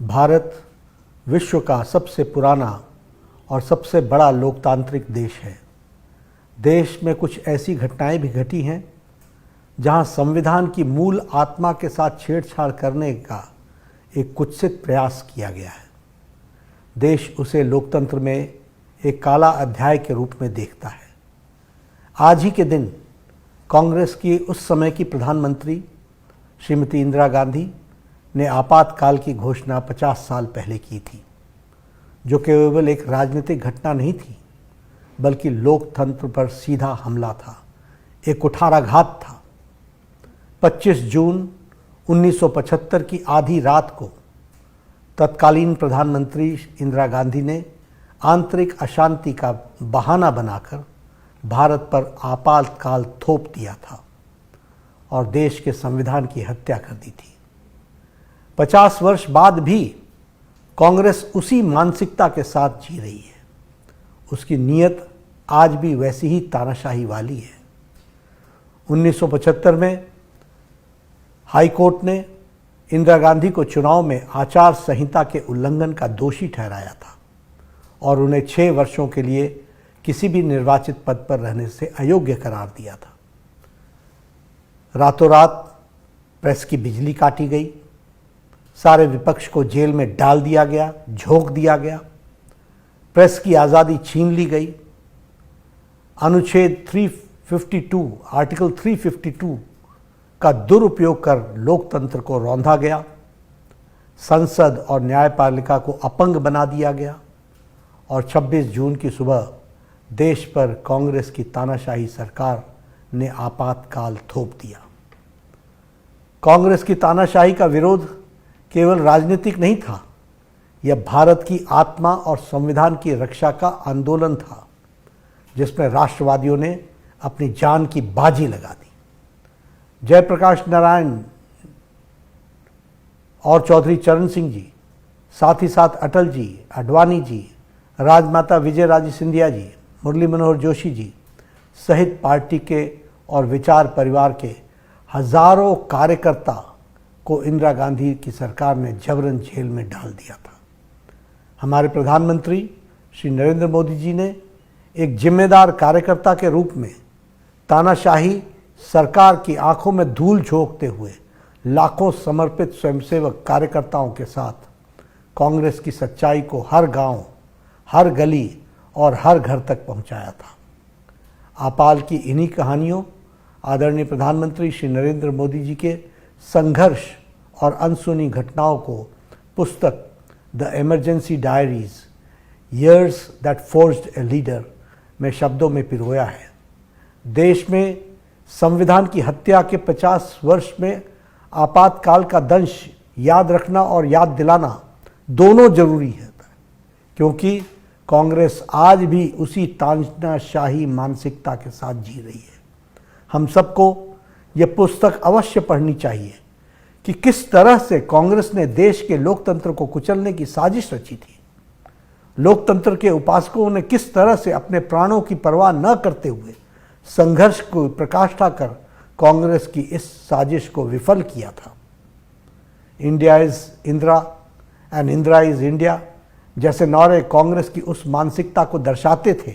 भारत विश्व का सबसे पुराना और सबसे बड़ा लोकतांत्रिक देश है। देश में कुछ ऐसी घटनाएं भी घटी हैं जहां संविधान की मूल आत्मा के साथ छेड़छाड़ करने का एक कुत्सित प्रयास किया गया है। देश उसे लोकतंत्र में एक काला अध्याय के रूप में देखता है। आज ही के दिन कांग्रेस की उस समय की प्रधानमंत्री श्रीमती इंदिरा गांधी ने आपातकाल की घोषणा 50 साल पहले की थी, जो केवल एक राजनीतिक घटना नहीं थी, बल्कि लोकतंत्र पर सीधा हमला था, एक कुठाराघात था। 25 जून 1975 की आधी रात को तत्कालीन प्रधानमंत्री इंदिरा गांधी ने आंतरिक अशांति का बहाना बनाकर भारत पर आपातकाल थोप दिया था और देश के संविधान की हत्या कर दी थी। 50 वर्ष बाद भी कांग्रेस उसी मानसिकता के साथ जी रही है। उसकी नीयत आज भी वैसी ही तानाशाही वाली है। 1975 में हाई कोर्ट ने इंदिरा गांधी को चुनाव में आचार संहिता के उल्लंघन का दोषी ठहराया था और उन्हें 6 वर्षों के लिए किसी भी निर्वाचित पद पर रहने से अयोग्य करार दिया था। रातों रात प्रेस की बिजली काटी गई, सारे विपक्ष को जेल में डाल दिया गया, झोंक दिया गया, प्रेस की आज़ादी छीन ली गई। अनुच्छेद 352 आर्टिकल 352 का दुरुपयोग कर लोकतंत्र को रौंदा गया। संसद और न्यायपालिका को अपंग बना दिया गया और 26 जून की सुबह देश पर कांग्रेस की तानाशाही सरकार ने आपातकाल थोप दिया। कांग्रेस की तानाशाही का विरोध केवल राजनीतिक नहीं था, यह भारत की आत्मा और संविधान की रक्षा का आंदोलन था, जिसमें राष्ट्रवादियों ने अपनी जान की बाजी लगा दी। जयप्रकाश नारायण और चौधरी चरण सिंह जी, साथ ही साथ अटल जी, आडवाणी जी, राजमाता विजयराजे सिंधिया जी, मुरली मनोहर जोशी जी सहित पार्टी के और विचार परिवार के हजारों कार्यकर्ता को इंदिरा गांधी की सरकार ने जबरन जेल में डाल दिया था। हमारे प्रधानमंत्री श्री नरेंद्र मोदी जी ने एक जिम्मेदार कार्यकर्ता के रूप में तानाशाही सरकार की आंखों में धूल झोंकते हुए लाखों समर्पित स्वयंसेवक कार्यकर्ताओं के साथ कांग्रेस की सच्चाई को हर गांव, हर गली और हर घर तक पहुंचाया था। आपाल की इन्हीं कहानियों आदरणीय प्रधानमंत्री श्री नरेंद्र मोदी जी के संघर्ष और अनसुनी घटनाओं को पुस्तक the emergency diaries years that forged a leader में शब्दों में पिरोया है। देश में संविधान की हत्या के 50 वर्ष में आपातकाल का दंश याद रखना और याद दिलाना दोनों जरूरी है, क्योंकि कांग्रेस आज भी उसी तानाशाही मानसिकता के साथ जी रही है। हम सबको यह पुस्तक अवश्य पढ़नी चाहिए कि किस तरह से कांग्रेस ने देश के लोकतंत्र को कुचलने की साजिश रची थी। लोकतंत्र के उपासकों ने किस तरह से अपने प्राणों की परवाह न करते हुए संघर्ष को प्रकाष्ठा कर कांग्रेस की इस साजिश को विफल किया था। India is Indira and Indira is India जैसे नारे कांग्रेस की उस मानसिकता को दर्शाते थे,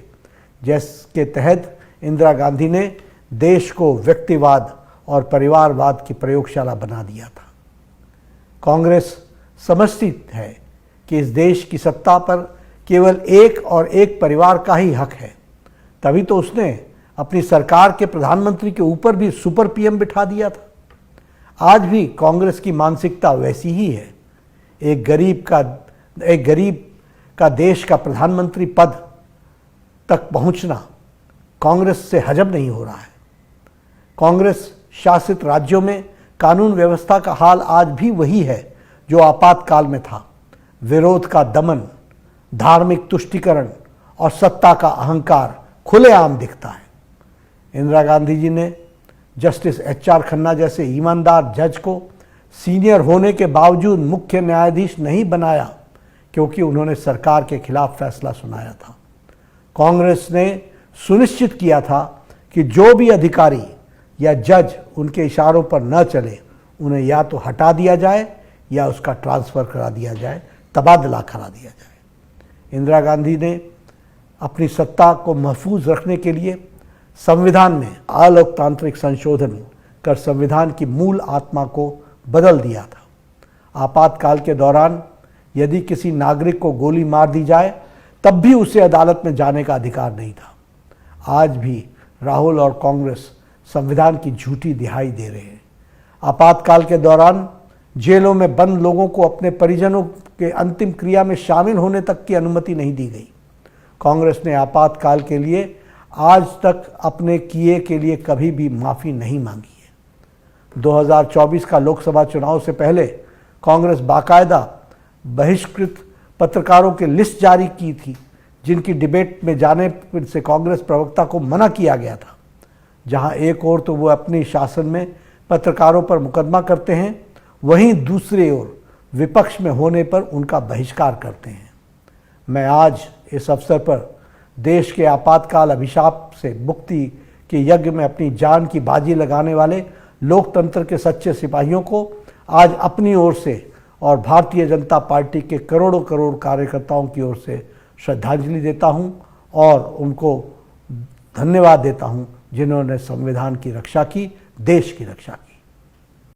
जिसके तहत इंदिरा गांधी ने देश को व्यक्तिवाद और परिवारवाद की प्रयोगशाला बना दिया था। कांग्रेस समझती है कि इस देश की सत्ता पर केवल एक और एक परिवार का ही हक है, तभी तो उसने अपनी सरकार के प्रधानमंत्री के ऊपर भी सुपर पीएम बिठा दिया था। आज भी कांग्रेस की मानसिकता वैसी ही है। एक गरीब का देश का प्रधानमंत्री पद तक पहुंचना कांग्रेस से हजम नहीं हो रहा है। कांग्रेस शासित राज्यों में कानून व्यवस्था का हाल आज भी वही है जो आपातकाल में था। विरोध का दमन, धार्मिक तुष्टीकरण और सत्ता का अहंकार खुलेआम दिखता है। इंदिरा गांधी जी ने जस्टिस HR खन्ना जैसे ईमानदार जज को सीनियर होने के बावजूद मुख्य न्यायाधीश नहीं बनाया, क्योंकि उन्होंने सरकार के खिलाफ फैसला सुनाया था। कांग्रेस ने सुनिश्चित किया था कि जो भी अधिकारी या जज उनके इशारों पर न चले, उन्हें या तो हटा दिया जाए या उसका ट्रांसफ़र करा दिया जाए, तबादला करा दिया जाए। इंदिरा गांधी ने अपनी सत्ता को महफूज रखने के लिए संविधान में अलोकतांत्रिक संशोधन कर संविधान की मूल आत्मा को बदल दिया था। आपातकाल के दौरान यदि किसी नागरिक को गोली मार दी जाए तब भी उसे अदालत में जाने का अधिकार नहीं था। आज भी राहुल और कांग्रेस संविधान की झूठी दिहाई दे रहे हैं। आपातकाल के दौरान जेलों में बंद लोगों को अपने परिजनों के अंतिम क्रिया में शामिल होने तक की अनुमति नहीं दी गई। कांग्रेस ने आपातकाल के लिए आज तक अपने किए के लिए कभी भी माफ़ी नहीं मांगी है। 2024 का लोकसभा चुनाव से पहले कांग्रेस बाकायदा बहिष्कृत पत्रकारों की लिस्ट जारी की थी, जिनकी डिबेट में जाने से कांग्रेस प्रवक्ता को मना किया गया था। जहां एक ओर तो वो अपने शासन में पत्रकारों पर मुकदमा करते हैं, वहीं दूसरी ओर विपक्ष में होने पर उनका बहिष्कार करते हैं। मैं आज इस अवसर पर देश के आपातकाल अभिशाप से मुक्ति के यज्ञ में अपनी जान की बाजी लगाने वाले लोकतंत्र के सच्चे सिपाहियों को आज अपनी ओर से और भारतीय जनता पार्टी के करोड़ों करोड़ कार्यकर्ताओं की ओर से श्रद्धांजलि देता हूं और उनको धन्यवाद देता हूं, जिन्होंने संविधान की रक्षा की, देश की रक्षा की।